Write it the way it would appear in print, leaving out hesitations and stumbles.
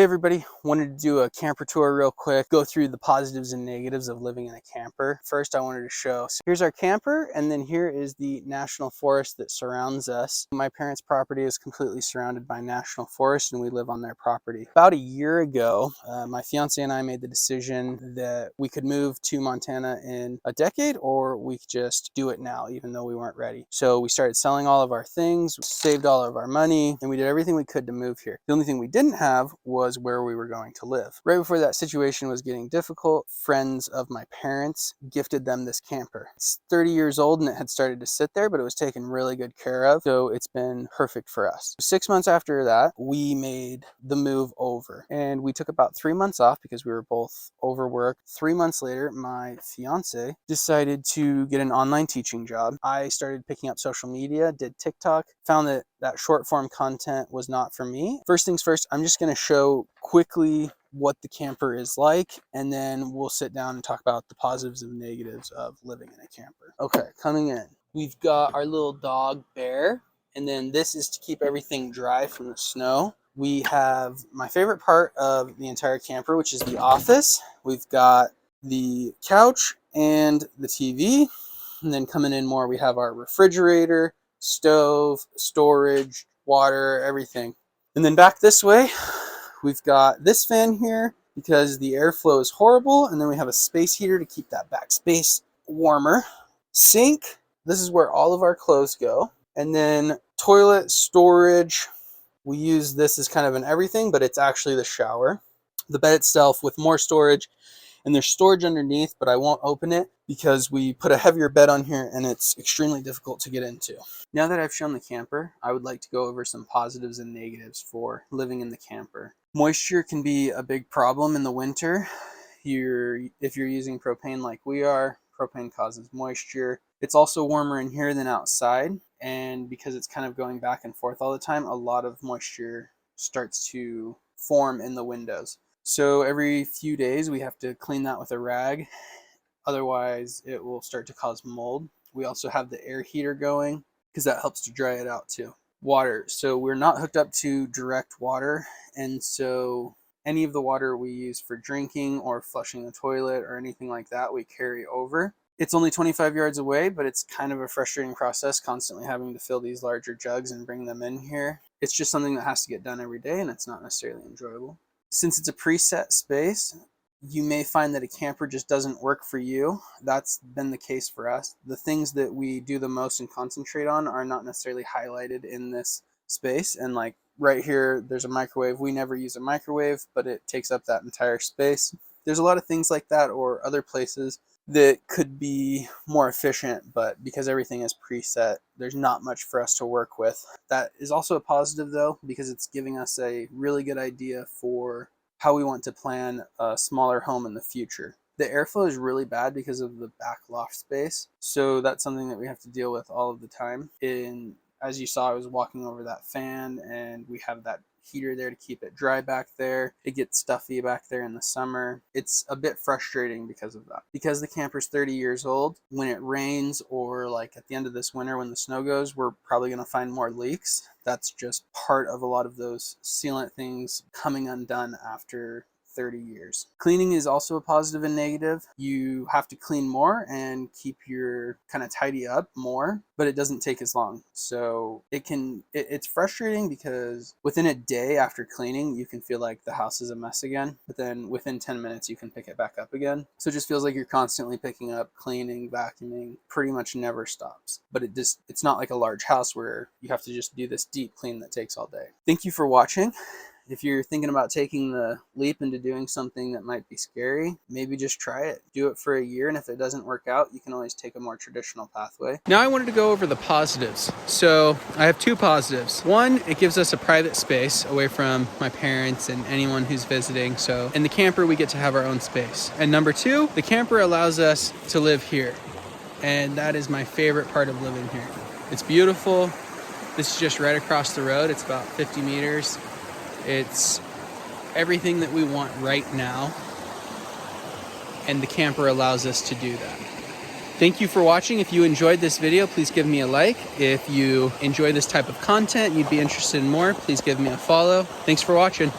Hey everybody, wanted to do a camper tour real quick, go through the positives and negatives of living in a camper. First, I wanted to show, so here's our camper, and then here is the national forest that surrounds us. My parents' property is completely surrounded by national forest, and we live on their property. About a year ago, my fiance and I made the decision that we could move to Montana in a decade, or we could just do it now, even though we weren't ready. So we started selling all of our things, saved all of our money, and we did everything we could to move here. The only thing we didn't have was where we were going to live. Right before that situation was getting difficult, friends of my parents gifted them this camper. It's 30 years old and it had started to sit there, but it was taken really good care of, so it's been perfect for us. 6 months after that, we made the move over, and we took about 3 months off because we were both overworked. 3 months later, my fiance decided to get an online teaching job. I started picking up social media, did TikTok, found that short form content was not for me. First things first, I'm just going to show quickly what the camper is like, and then we'll sit down and talk about the positives and negatives of living in a camper. Okay, coming in, we've got our little dog Bear, and then this is to keep everything dry from the snow. We have my favorite part of the entire camper, which is the office. We've got the couch and the TV, and then coming in more, we have our refrigerator, stove, storage, water, everything. And then back this way, we've got this fan here because the airflow is horrible, and then we have a space heater to keep that back space warmer. Sink, this is where all of our clothes go. And then toilet, storage, we use this as kind of an everything, but it's actually the shower. The bed itself with more storage, and there's storage underneath, but I won't open it because we put a heavier bed on here and it's extremely difficult to get into. Now that I've shown the camper, I would like to go over some positives and negatives for living in the camper. Moisture can be a big problem in the winter. If you're using propane like we are, propane causes moisture. It's also warmer in here than outside, and because it's kind of going back and forth all the time, a lot of moisture starts to form in the windows. So every few days we have to clean that with a rag, otherwise it will start to cause mold. We also have the air heater going because that helps to dry it out too. Water, so we're not hooked up to direct water, and so any of the water we use for drinking or flushing the toilet or anything like that, we carry over. It's only 25 yards away, but it's kind of a frustrating process constantly having to fill these larger jugs and bring them in here. It's just something that has to get done every day, and it's not necessarily enjoyable. Since it's a preset space, you may find that a camper just doesn't work for you. That's been the case for us. The things that we do the most and concentrate on are not necessarily highlighted in this space. And like right here, there's a microwave. We never use a microwave, but it takes up that entire space. There's a lot of things like that, or other places that could be more efficient, but because everything is preset, there's not much for us to work with. That is also a positive though, because it's giving us a really good idea for how we want to plan a smaller home in the future. The airflow is really bad because of the back loft space, so that's something that we have to deal with all of the time. As you saw, I was walking over that fan, and we have that heater there to keep it dry back there. It gets stuffy back there in the summer. It's a bit frustrating because of that. Because the camper's 30 years old, when it rains or like at the end of this winter when the snow goes, we're probably going to find more leaks. That's just part of a lot of those sealant things coming undone after 30 years. Cleaning is also a positive and negative. You have to clean more and keep your kind of tidy up more, but it doesn't take as long. So it's frustrating because within a day after cleaning, you can feel like the house is a mess again, but then within 10 minutes, you can pick it back up again. So it just feels like you're constantly picking up, cleaning, vacuuming, pretty much never stops. But it's not like a large house where you have to just do this deep clean that takes all day. Thank you for watching. If you're thinking about taking the leap into doing something that might be scary, maybe just try it. Do it for a year, and if it doesn't work out, you can always take a more traditional pathway. Now I wanted to go over the positives. So I have two positives. One, it gives us a private space away from my parents and anyone who's visiting. So in the camper, we get to have our own space. And number two, the camper allows us to live here. And that is my favorite part of living here. It's beautiful. This is just right across the road. It's about 50 meters. It's everything that we want right now, and the camper allows us to do that. Thank you for watching. If you enjoyed this video, please give me a like. If you enjoy this type of content and you'd be interested in more, please give me a follow. Thanks for watching.